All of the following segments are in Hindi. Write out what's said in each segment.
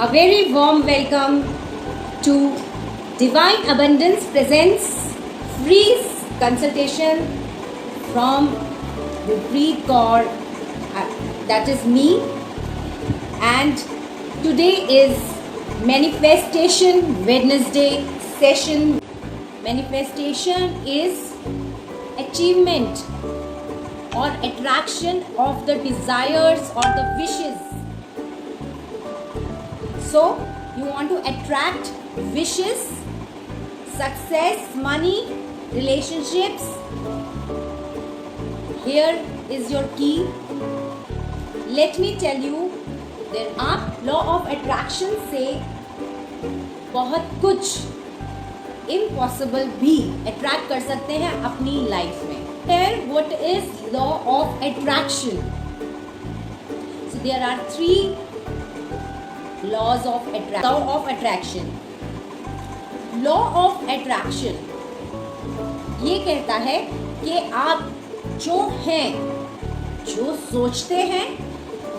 A very warm welcome to Divine Abundance presents free consultation from the Breed God, that is me, and today is Manifestation Wednesday session. Manifestation is achievement or attraction of the desires or the wishes. So you want to attract wishes, success, money, relationships. Here is your key. Let me tell you, आप लॉ ऑफ अट्रैक्शन से बहुत कुछ इम्पॉसिबल भी अट्रैक्ट कर सकते हैं अपनी लाइफ में. Here, what is law of attraction? So there are three laws of attraction. Law of attraction. Law of attraction ये कहता है कि आप जो हैं, जो सोचते हैं,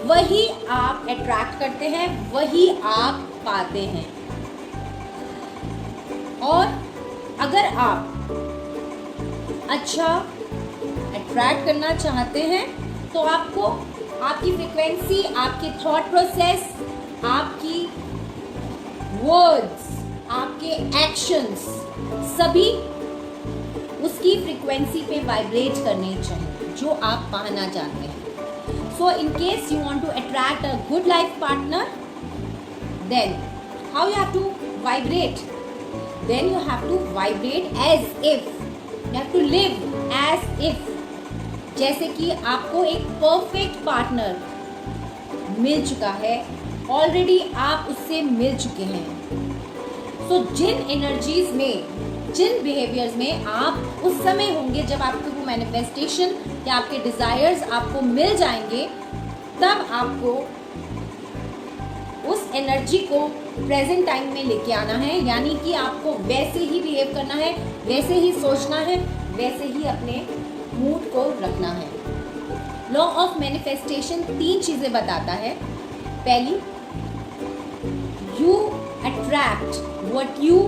वही आप अट्रैक्ट करते हैं, वही आप पाते हैं. और अगर आप अच्छा अट्रैक्ट करना चाहते हैं तो आपको आपकी फ्रीक्वेंसी, आपके थॉट प्रोसेस, आपकी वर्ड्स, आपके एक्शंस सभी उसकी फ्रीक्वेंसी पे वाइब्रेट करने चाहिए जो आप पाना चाहते हैं. So in case you want to attract a good life partner, then how you have to vibrate? Then you have to vibrate as if. You have to live as if. जैसे कि आपको एक perfect partner मिल चुका है, already आप उससे मिल चुके हैं. तो जिन energies में, जिन behaviors में आप उस समय होंगे जब आपको वो manifestation या आपके डिज़ायर्स आपको मिल जाएंगे, तब आपको उस एनर्जी को प्रेजेंट टाइम में लेके आना है. यानी कि आपको वैसे ही बिहेव करना है, वैसे ही सोचना है, वैसे ही अपने मूड को रखना है. लॉ ऑफ मैनिफेस्टेशन 3 चीज़ें बताता है. पहली, you attract what you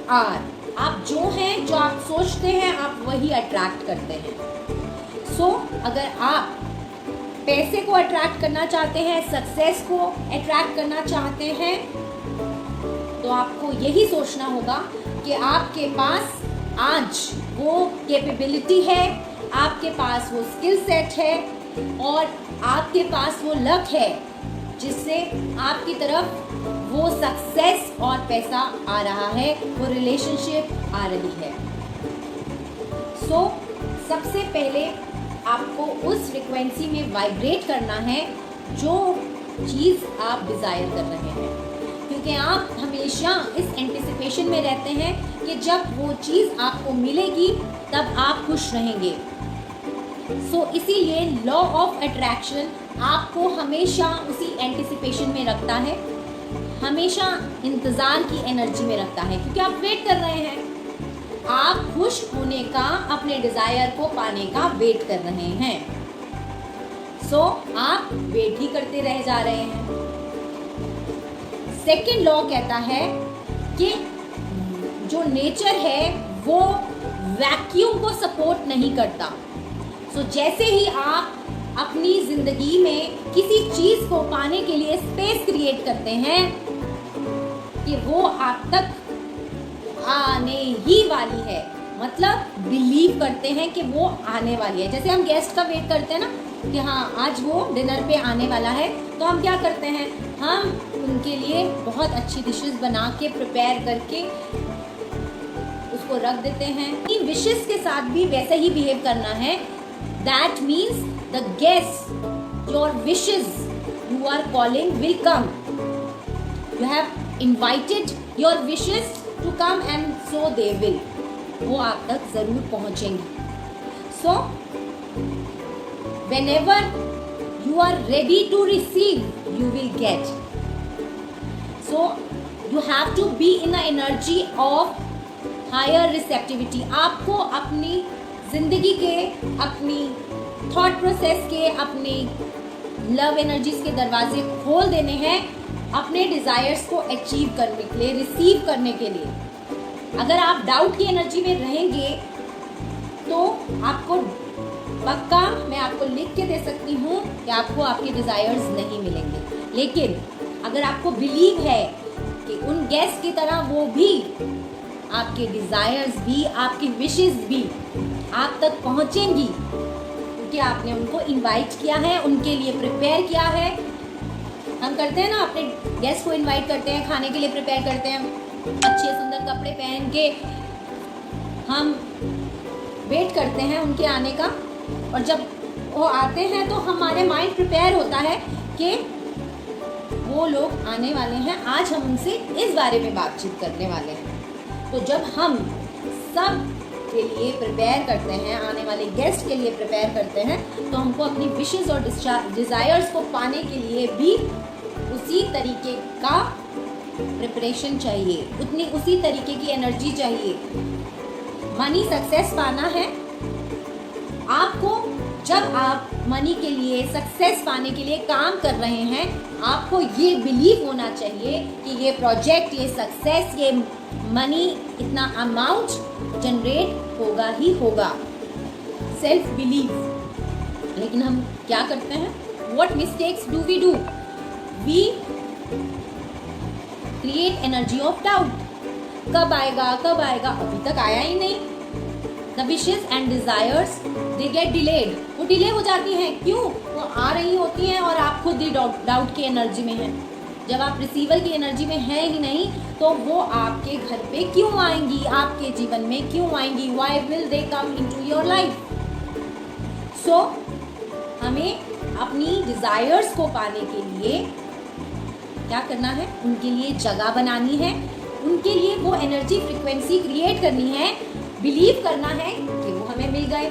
are. आप जो हैं, जो आप सोचते हैं, आप वही अट्रैक्ट करते हैं. सो अगर आप पैसे को अट्रैक्ट करना चाहते हैं, सक्सेस को अट्रैक्ट करना चाहते हैं, तो आपको यही सोचना होगा कि आपके पास आज वो कैपेबिलिटी है, आपके पास वो स्किल सेट है और आपके पास वो लक है जिससे आपकी तरफ वो सक्सेस और पैसा आ रहा है, वो रिलेशनशिप आ रही है. सो सबसे पहले आपको उस फ्रिक्वेंसी में वाइब्रेट करना है जो चीज़ आप डिज़ायर कर रहे हैं, क्योंकि आप हमेशा इस एंटिसिपेशन में रहते हैं कि जब वो चीज़ आपको मिलेगी तब आप खुश रहेंगे. सो इसीलिए लॉ ऑफ अट्रैक्शन आपको हमेशा उसी एंटिसिपेशन में रखता है, हमेशा इंतज़ार की एनर्जी में रखता है, क्योंकि आप वेट कर रहे हैं. आप खुश होने का, अपने डिज़ायर को पाने का वेट कर रहे हैं. सो आप वेट ही करते रह जा रहे हैं. सेकेंड लॉ कहता है कि जो नेचर है वो वैक्यूम को सपोर्ट नहीं करता. सो जैसे ही आप अपनी ज़िंदगी में किसी चीज़ को पाने के लिए स्पेस क्रिएट करते हैं कि वो आप तक आने ही वाली है, मतलब बिलीव करते हैं कि वो आने वाली है. जैसे हम गेस्ट का वेट करते हैं ना कि हाँ आज वो डिनर पे आने वाला है, तो हम क्या करते हैं, हम उनके लिए बहुत अच्छी डिशेस बना के प्रिपेयर करके उसको रख देते हैं. इन विशेस के साथ भी वैसे ही बिहेव करना है. That means the guest, your wishes you are calling will come. You have invited your wishes to come and so they will. वो आप तक ज़रूर पहुँचेंगी. So whenever you are ready to receive, you will get. So you have to be in the energy of higher receptivity. आपको अपनी ज़िंदगी के, अपनी थॉट प्रोसेस के, अपनी लव एनर्जीज के दरवाजे खोल देने हैं अपने डिजायर्स को अचीव करने के लिए, रिसीव करने के लिए। अगर आप डाउट की एनर्जी में रहेंगे तो आपको पक्का मैं आपको लिख के दे सकती हूँ कि आपको आपके डिजायर्स नहीं मिलेंगे। लेकिन अगर आपको बिलीव है कि उन गेस्ट की तरह वो भी आपके डिजायर्स भी, आपकी विशेस भी आप तक पहुँचेंगी, क्योंकि आपने उनको इनवाइट किया है, उनके लिए प्रिपेयर किया है। हम करते हैं ना, अपने गेस्ट को इनवाइट करते हैं, खाने के लिए प्रिपेयर करते हैं, अच्छे सुंदर कपड़े पहन के हम वेट करते हैं उनके आने का, और जब वो आते हैं तो हमारे माइंड प्रिपेयर होता है कि वो लोग आने वाले हैं, आज हम उनसे इस बारे में बातचीत करने वाले हैं। तो जब हम सब के लिए प्रिपेयर करते हैं, आने वाले गेस्ट के लिए प्रिपेयर करते हैं, तो हमको अपनी विशेस और डिज़ायर्स को पाने के लिए भी उसी तरीके का प्रिपरेशन चाहिए, उसी तरीके की एनर्जी चाहिए। मनी सक्सेस पाना है आपको, जब आप मनी के लिए, सक्सेस पाने के लिए काम कर रहे हैं, आपको ये बिलीव होना चाहिए कि ये प्रोजेक्ट, ये सक्सेस, ये मनी, इतना अमाउंट जनरेट होगा ही होगा। Self believe. लेकिन हम क्या करते हैं? What mistakes do we do? We create energy of doubt. कब आएगा, कब आएगा, अभी तक आया ही नहीं। The wishes and desires they get delayed। वो डिले हो जाती हैं। क्यों? वो आ रही होती हैं और आप खुद ही डाउट की एनर्जी में हैं। जब आप रिसीवर की एनर्जी में हैं ही नहीं, तो वो आपके घर पे क्यों आएंगी, आपके जीवन में क्यों आएंगी? Why will they come into your life? So हमें अपनी डिजायर्स को पाने के लिए क्या करना है? उनके लिए जगह बनानी है, उनके लिए वो एनर्जी फ्रिक्वेंसी क्रिएट करनी है, बिलीव करना है कि वो हमें मिल गए।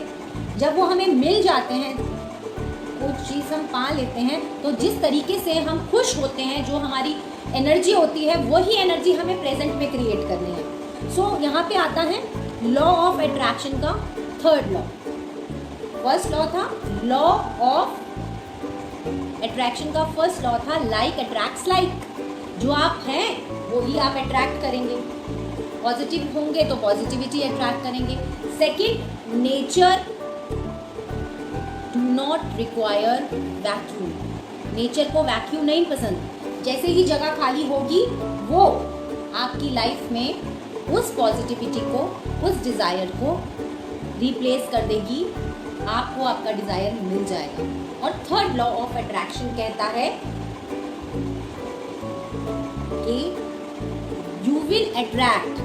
जब वो हमें मिल जाते हैं, कुछ चीज़ हम पा लेते हैं, तो जिस तरीके से हम खुश होते हैं, जो हमारी एनर्जी होती है, वही एनर्जी हमें प्रेजेंट में क्रिएट करनी है। सो यहाँ पे आता है लॉ ऑफ अट्रैक्शन का थर्ड लॉ। फर्स्ट लॉ था लॉ ऑफ अट्रैक्शन का, फर्स्ट लॉ था लाइक अट्रैक्ट्स लाइक। जो आप हैं वो ही आप अट्रैक्ट करेंगे। पॉजिटिव होंगे तो पॉजिटिविटी अट्रैक्ट करेंगे। Second, nature do not require vacuum. Nature को वैक्यूम नहीं पसंद। जैसे ही जगह खाली होगी, वो आपकी लाइफ में उस पॉजिटिविटी को, उस डिज़ायर को रिप्लेस कर देगी। आपको आपका डिज़ायर मिल जाएगा। और थर्ड लॉ ऑफ अट्रैक्शन कहता है कि you will attract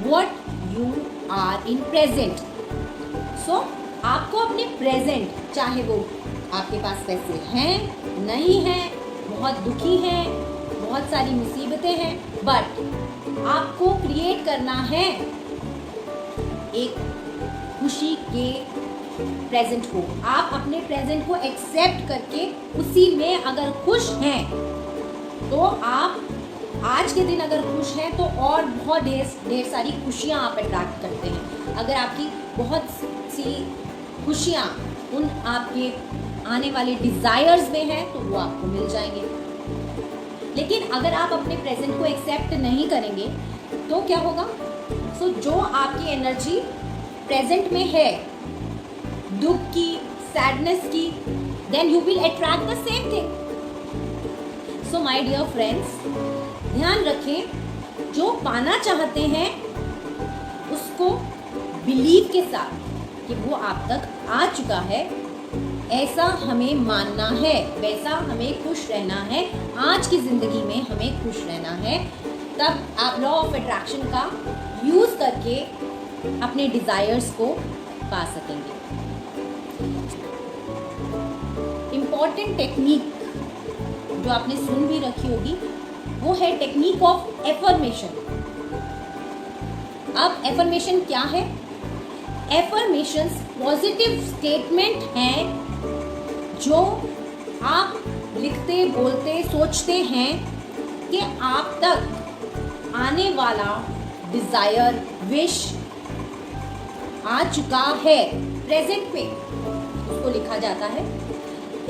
what you are in present। so आपको अपने प्रेजेंट, चाहे वो आपके पास पैसे हैं, नहीं हैं, बहुत दुखी हैं, बहुत सारी मुसीबतें हैं, बट आपको क्रिएट करना है एक खुशी के प्रेजेंट को। आप अपने प्रेजेंट को एक्सेप्ट करके उसी में अगर खुश हैं, तो आप आज के दिन अगर खुश हैं तो और बहुत ढेर सारी खुशियाँ आप अट्रैक्ट करते हैं। अगर आपकी बहुत सी खुशियाँ उन आपके आने वाले डिज़ायर्स में हैं, तो वो आपको मिल जाएंगे। लेकिन अगर आप अपने प्रेजेंट को एक्सेप्ट नहीं करेंगे तो क्या होगा? सो जो आपकी एनर्जी प्रेजेंट में है, दुख की, सैडनेस की, then you will attract the same thing. So my dear friends, ध्यान रखें, जो पाना चाहते हैं उसको बिलीव के साथ कि वो आप तक आ चुका है, ऐसा हमें मानना है, वैसा हमें खुश रहना है, आज की ज़िंदगी में हमें खुश रहना है। तब आप लॉ ऑफ अट्रैक्शन का यूज़ करके अपने डिज़ायर्स को पा सकेंगे। इम्पॉर्टेंट टेक्निक जो आपने सुन भी रखी होगी, वो है टेक्निक ऑफ एफर्मेशन। अब एफर्मेशन क्या है? एफर्मेशंस पॉजिटिव स्टेटमेंट हैं जो आप लिखते, बोलते, सोचते हैं कि आप तक आने वाला डिजायर, विश आ चुका है। प्रेजेंट में उसको लिखा जाता है।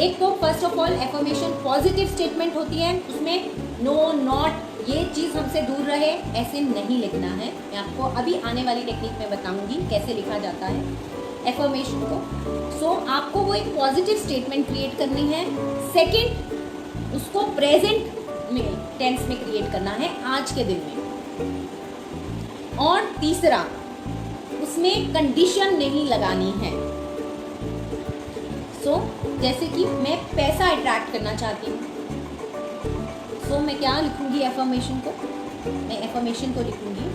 एक तो first of all affirmation positive statement होती है, उसमें नो नॉट ये चीज़ हमसे दूर रहे ऐसे नहीं लिखना है। मैं आपको अभी आने वाली टेक्निक में बताऊंगी कैसे लिखा जाता है एफर्मेशन को। सो आपको वो एक पॉजिटिव स्टेटमेंट क्रिएट करनी है। सेकंड, उसको प्रेजेंट में टेंस में क्रिएट करना है, आज के दिन में। और तीसरा, उसमें कंडीशन नहीं लगानी है। सो जैसे कि मैं पैसा अट्रैक्ट करना चाहती हूँ, सो मैं क्या लिखूंगी एफर्मेशन को? मैं एफर्मेशन को लिखूंगी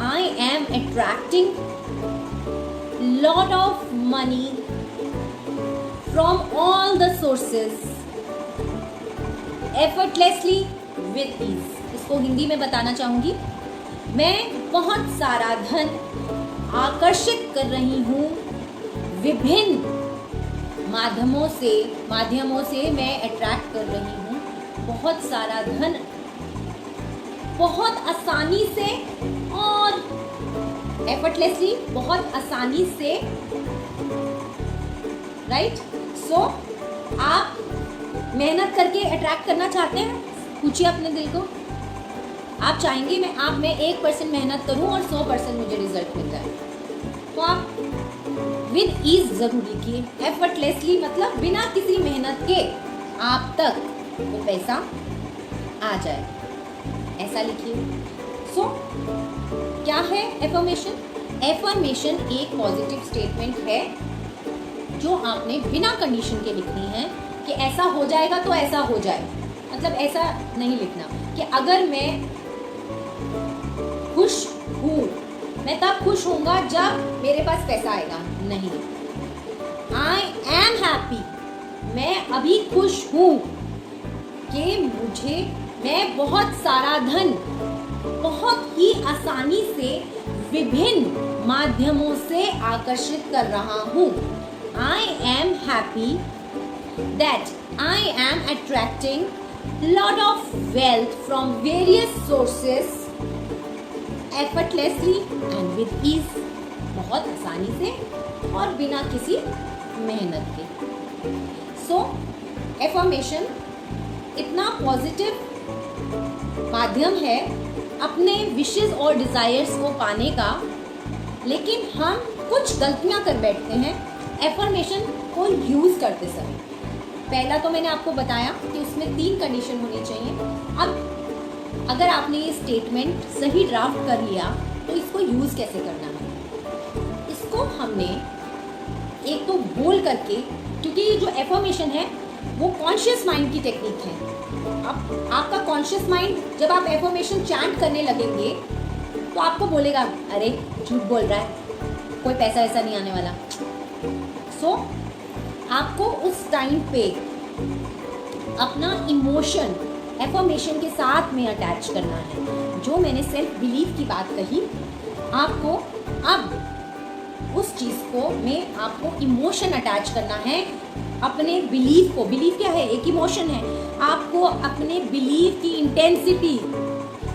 I am attracting lot of money from all the sources effortlessly with ease. इसको हिंदी में बताना चाहूंगी, मैं बहुत सारा धन आकर्षित कर रही हूँ विभिन्न माध्यमों से मैं अट्रैक्ट कर रही हूँ बहुत सारा धन बहुत आसानी से और एफर्टलेसली, बहुत आसानी से, राइट। सो आप मेहनत करके अट्रैक्ट करना चाहते हैं? पूछिए अपने दिल को, आप चाहेंगे मैं 1% मेहनत करूं और 100% मुझे रिजल्ट मिल जाए, तो आप विद ईज जरूर लिखिए। एफर्टलेसली मतलब बिना किसी मेहनत के आप तक वो पैसा आ जाए, ऐसा लिखिए। सो क्या है एफर्मेशन? एफर्मेशन एक पॉजिटिव स्टेटमेंट है जो आपने बिना कंडीशन के लिखनी है कि ऐसा हो जाएगा तो ऐसा हो जाए। मतलब ऐसा नहीं लिखना कि अगर मैं खुश हूँ, मैं तब खुश होऊंगा जब मेरे पास पैसा आएगा। नहीं, आई एम हैप्पी, मैं अभी खुश हूँ कि मैं बहुत सारा धन बहुत ही आसानी से विभिन्न माध्यमों से आकर्षित कर रहा हूँ। I am happy that I am attracting lot of wealth from various sources effortlessly and with ease, बहुत आसानी से और बिना किसी मेहनत के। सो एफर्मेशन इतना पॉजिटिव माध्यम है अपने विशेस और डिजायर्स को पाने का, लेकिन हम कुछ गलतियां कर बैठते हैं एफर्मेशन को यूज करते समय। पहला तो मैंने आपको बताया कि उसमें 3 कंडीशन होनी चाहिए। अब अगर आपने ये स्टेटमेंट सही ड्राफ्ट कर लिया तो इसको यूज कैसे करना है? इसको हमने एक तो बोल करके, क्योंकि ये जो एफर्मेशन है वो कॉन्शियस माइंड की टेक्निक है। अब आपका कॉन्शियस माइंड जब आप एफर्मेशन चैंट करने लगेंगे तो आपको बोलेगा अरे झूठ बोल रहा है, कोई पैसा ऐसा नहीं आने वाला। सो आपको उस टाइम पे अपना इमोशन एफर्मेशन के साथ में अटैच करना है। जो मैंने सेल्फ बिलीफ की बात कही, आपको अब उस चीज़ को में आपको इमोशन अटैच करना है अपने बिलीफ को। बिलीफ क्या है? एक इमोशन है। आपको अपने बिलीफ की इंटेंसिटी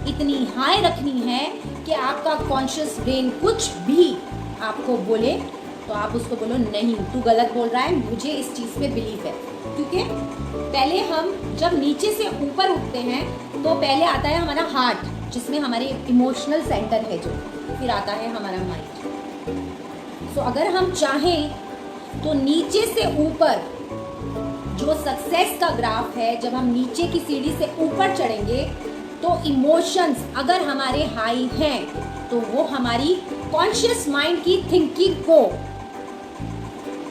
इतनी हाई रखनी है कि आपका कॉन्शियस ब्रेन कुछ भी आपको बोले तो आप उसको बोलो नहीं, तू गलत बोल रहा है, मुझे इस चीज़ पे बिलीफ है। क्योंकि पहले हम जब नीचे से ऊपर उठते हैं तो पहले आता है हमारा हार्ट, जिसमें हमारे इमोशनल सेंटर है जो, फिर आता है हमारा माइंड। सो अगर हम चाहें तो नीचे से ऊपर जो सक्सेस का ग्राफ है, जब हम नीचे की सीढ़ी से ऊपर चढ़ेंगे तो इमोशंस अगर हमारे हाई हैं तो वो हमारी कॉन्शियस माइंड की थिंकिंग को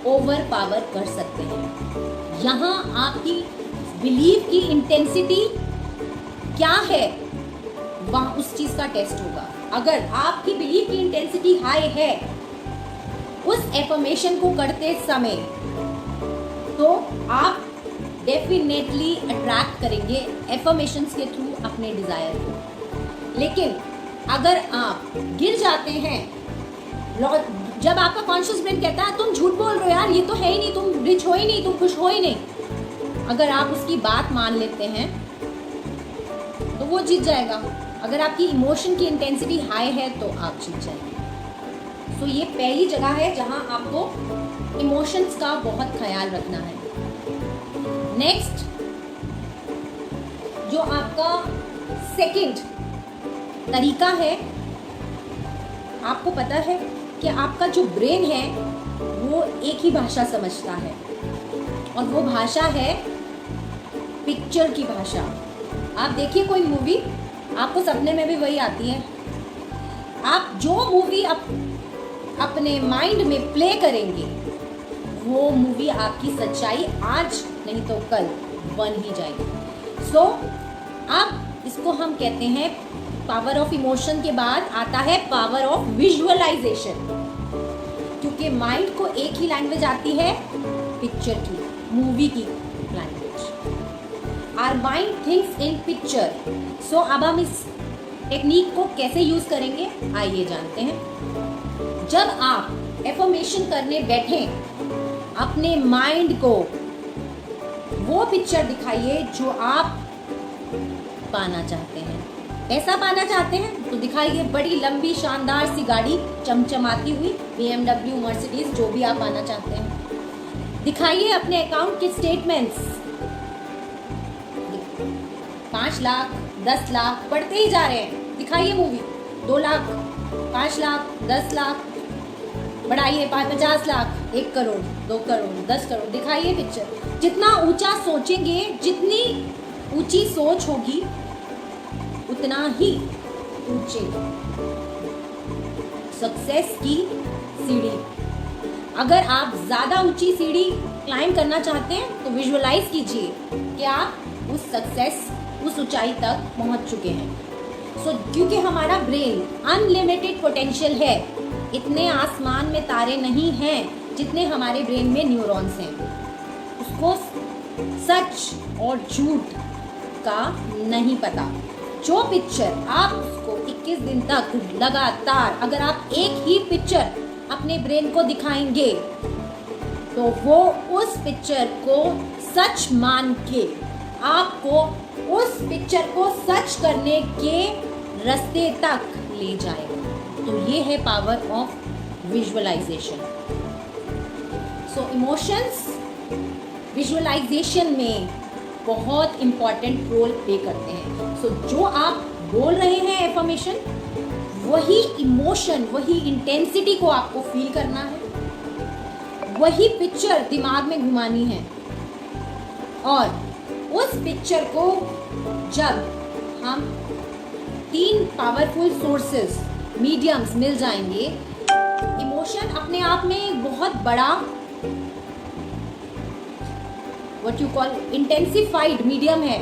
ओवर पावर कर सकते हैं। यहाँ आपकी बिलीफ की इंटेंसिटी क्या है, वहाँ उस चीज़ का टेस्ट होगा। अगर आपकी बिलीफ की इंटेंसिटी हाई है उस एफर्मेशन को करते समय, तो आप डेफिनेटली अट्रैक्ट करेंगे एफर्मेशंस के थ्रू अपने डिज़ायर को। लेकिन अगर आप गिर जाते हैं, जब आपका कॉन्शियस ब्रेन कहता है तुम झूठ बोल रहे हो यार, ये तो है ही नहीं, तुम रिच हो ही नहीं, तुम खुश हो ही नहीं, अगर आप उसकी बात मान लेते हैं तो वो जीत जाएगा। अगर आपकी इमोशन की इंटेंसिटी हाई है तो आप जीत जाएंगे। तो ये पहली जगह है जहां आपको इमोशंस का बहुत ख्याल रखना है। नेक्स्ट जो आपका सेकंड तरीका है, आपको पता है कि आपका जो ब्रेन है वो एक ही भाषा समझता है और वो भाषा है पिक्चर की भाषा। आप देखिए कोई मूवी, आपको सपने में भी वही आती है। आप जो मूवी अपने माइंड में प्ले करेंगे वो मूवी आपकी सच्चाई आज नहीं तो कल बन ही जाएगी। सो अब इसको हम कहते हैं पावर ऑफ इमोशन के बाद आता है पावर ऑफ विजुअलाइजेशन, क्योंकि माइंड को एक ही लैंग्वेज आती है पिक्चर की, मूवी की language. Our mind thinks in picture. So अब हम इस टेक्निक को कैसे यूज करेंगे आइए जानते हैं। जब आप एफर्मेशन करने बैठे, अपने माइंड को वो पिक्चर दिखाइए जो आप पाना चाहते हैं। ऐसा पाना चाहते हैं तो दिखाइए बड़ी लंबी शानदार सी गाड़ी चमचमाती हुई, BMW, मर्सिडीज, जो भी आप पाना चाहते हैं। दिखाइए अपने अकाउंट के स्टेटमेंट्स, 5 लाख 10 लाख बढ़ते ही जा रहे हैं। दिखाइए मूवी 2 लाख 5 लाख 10 लाख बढ़ाइए 50 लाख 1 करोड़ 2 करोड़ 10 करोड़। दिखाइए पिक्चर। जितना ऊंचा सोचेंगे, जितनी ऊंची सोच होगी उतना ही ऊंचे सक्सेस की सीढ़ी। अगर आप ज्यादा ऊंची सीढ़ी क्लाइंब करना चाहते हैं तो विजुअलाइज कीजिए कि आप उस सक्सेस, उस ऊंचाई तक पहुंच चुके हैं। क्योंकि हमारा ब्रेन अनलिमिटेड पोटेंशियल है। इतने आसमान में तारे नहीं हैं जितने हमारे ब्रेन में न्यूरॉन्स हैं। उसको सच और झूठ का नहीं पता। जो पिक्चर आप उसको 21 दिन तक लगातार, अगर आप एक ही पिक्चर अपने ब्रेन को दिखाएंगे तो वो उस पिक्चर को सच मान के आपको उस पिक्चर को सच करने के रास्ते तक ले जाएगा। तो ये है power of visualisation. So emotions visualisation में बहुत इंपॉर्टेंट रोल प्ले करते हैं। सो जो आप बोल रहे हैं एफर्मेशन, वही इमोशन, वही इंटेंसिटी को आपको फील करना है, वही पिक्चर दिमाग में घुमानी है। और उस पिक्चर को जब हम 3 पावरफुल सोर्सेस, मीडियम्स मिल जाएंगे, इमोशन अपने आप में एक बहुत बड़ा what you call intensified medium है।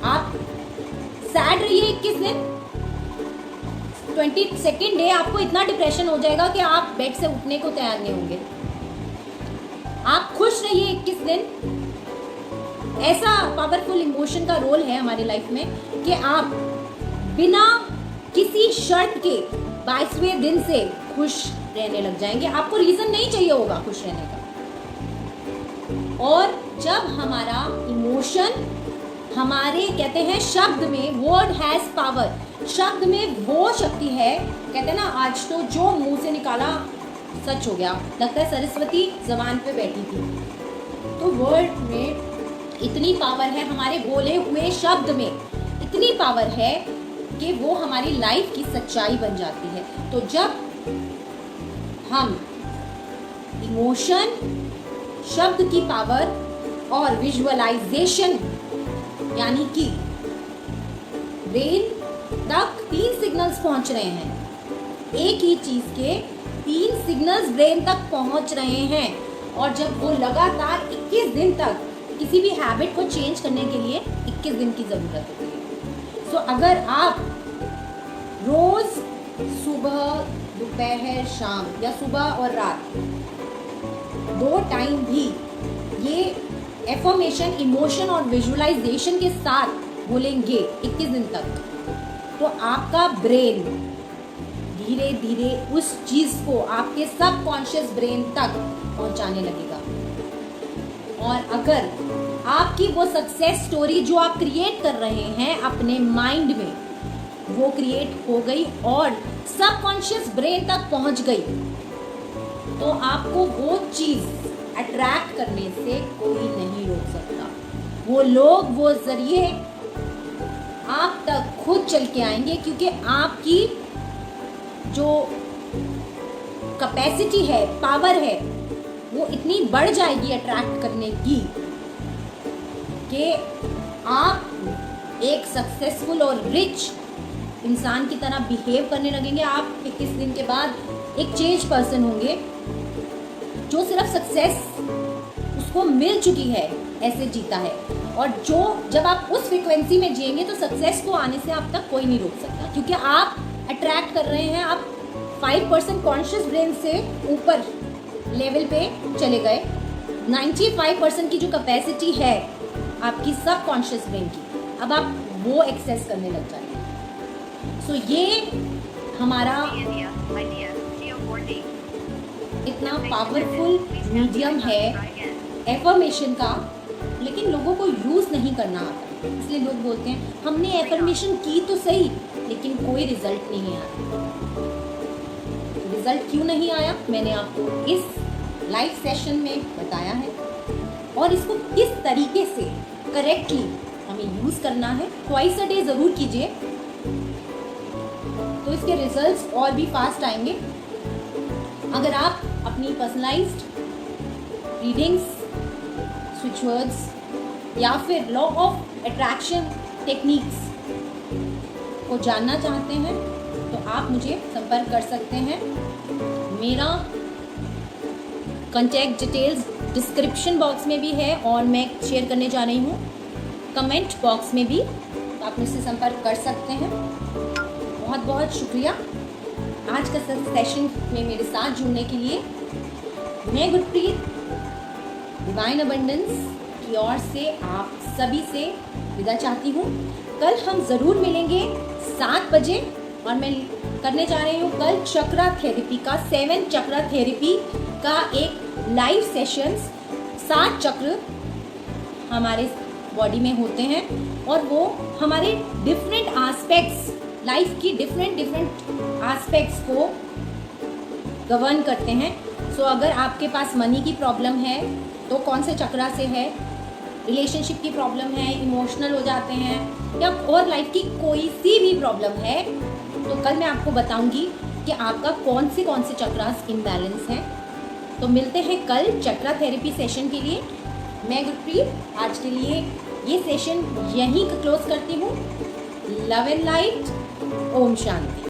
आप सैड रहिए 21 दिन, 22nd डे आपको इतना डिप्रेशन हो जाएगा कि आप बेड से उठने को तैयार नहीं होंगे। आप खुश रहिए 21 दिन। ऐसा पावरफुल इमोशन का रोल है हमारी लाइफ में कि आप बिना किसी शर्त के 22वें दिन से खुश रहने लग जाएंगे। आपको रीजन नहीं चाहिए होगा खुश रहने का। और जब हमारा इमोशन, हमारे कहते हैं शब्द में, वर्ड हैज पावर, शब्द में वो शक्ति है। कहते हैं ना, आज तो जो मुंह से निकाला सच हो गया। लगता है सरस्वती जबान पे बैठी थी। तो वर्ड में इतनी पावर है, हमारे बोले हुए शब्द में इतनी पावर है कि वो हमारी लाइफ की सच्चाई बन जाती है। तो जब हम इमोशन, शब्द की पावर और विजुअलाइजेशन, यानी कि ब्रेन तक 3 सिग्नल्स पहुंच रहे हैं, एक ही चीज के 3 सिग्नल्स ब्रेन तक पहुंच रहे हैं। और जब वो लगातार 21 दिन तक, किसी भी हैबिट को चेंज करने के लिए 21 दिन की जरूरत होती है। सो अगर आप रोज सुबह, दोपहर, शाम या सुबह और रात 2 टाइम भी ये एफर्मेशन, इमोशन और विजुअलाइजेशन के साथ बोलेंगे 21 दिन तक, तो आपका ब्रेन धीरे धीरे उस चीज को आपके सबकॉन्शियस ब्रेन तक पहुंचाने लगेगा। और अगर आपकी वो सक्सेस स्टोरी जो आप क्रिएट कर रहे हैं अपने माइंड में, वो क्रिएट हो गई और सबकॉन्शियस ब्रेन तक पहुंच गई, तो आपको वो चीज अट्रैक्ट करने से कोई नहीं रोक सकता। वो लोग, वो जरिए आप तक खुद चल के आएंगे, क्योंकि आपकी जो कैपेसिटी है, पावर है, वो इतनी बढ़ जाएगी अट्रैक्ट करने की कि आप एक सक्सेसफुल और रिच इंसान की तरह बिहेव करने लगेंगे। आप 21 दिन के बाद एक चेंज पर्सन होंगे जो सिर्फ सक्सेस उसको मिल चुकी है ऐसे जीता है। और जो जब आप उस फ्रीक्वेंसी में जिएंगे तो सक्सेस को आने से आप तक कोई नहीं रोक सकता, क्योंकि आप अट्रैक्ट कर रहे हैं। आप 5% कॉन्शियस ब्रेन से ऊपर लेवल पे चले गए। 95% की जो कैपेसिटी है आपकी सब कॉन्शियस ब्रेन की, अब आप वो एक्सेस करने लग जाएंगे। सो ये हमारा इतना पावरफुल मीडियम है एफर्मेशन का, लेकिन लोगों को यूज़ नहीं करना आता। इसलिए लोग बोलते हैं हमने एफर्मेशन की तो सही, लेकिन कोई रिजल्ट नहीं आया। रिजल्ट क्यों नहीं आया, मैंने आपको इस लाइव सेशन में बताया है, और इसको किस तरीके से करेक्टली हमें यूज़ करना है। ट्वाइस अ डे ज़रूर कीजिए, तो इसके रिजल्ट्स और भी फास्ट आएंगे। अगर आप अपनी पर्सनलाइज्ड रीडिंग्स, स्विच वर्ड्स या फिर लॉ ऑफ अट्रैक्शन टेक्निक्स को जानना चाहते हैं तो आप मुझे संपर्क कर सकते हैं। मेरा कॉन्टैक्ट डिटेल्स डिस्क्रिप्शन बॉक्स में भी है और मैं शेयर करने जा रही हूँ कमेंट बॉक्स में भी, तो आप मुझसे संपर्क कर सकते हैं। बहुत बहुत शुक्रिया आज का सेशन में मेरे साथ जुड़ने के लिए। मैं गुरप्रीत डिवाइन अबंडेंस की ओर से आप सभी से विदा चाहती हूँ। कल हम ज़रूर मिलेंगे 7 बजे, और मैं करने जा रही हूँ कल चक्रा थेरेपी का 7 चक्रा थेरेपी का एक लाइव सेशंस। 7 चक्र हमारे बॉडी में होते हैं और वो हमारे डिफरेंट एस्पेक्ट्स, लाइफ की डिफरेंट एस्पेक्ट्स को गवर्न करते हैं। सो अगर आपके पास मनी की प्रॉब्लम है तो कौन से चक्रा से है, रिलेशनशिप की प्रॉब्लम है, इमोशनल हो जाते हैं, या और लाइफ की कोई सी भी प्रॉब्लम है, तो कल मैं आपको बताऊंगी कि आपका कौन से चक्रास इम्बैलेंस हैं। तो मिलते हैं कल चक्रा थेरेपी सेशन के लिए। मैं गुरप्रीत आज के लिए ये सेशन यहीं क्लोज करती हूँ। Love and light, Om Shanti.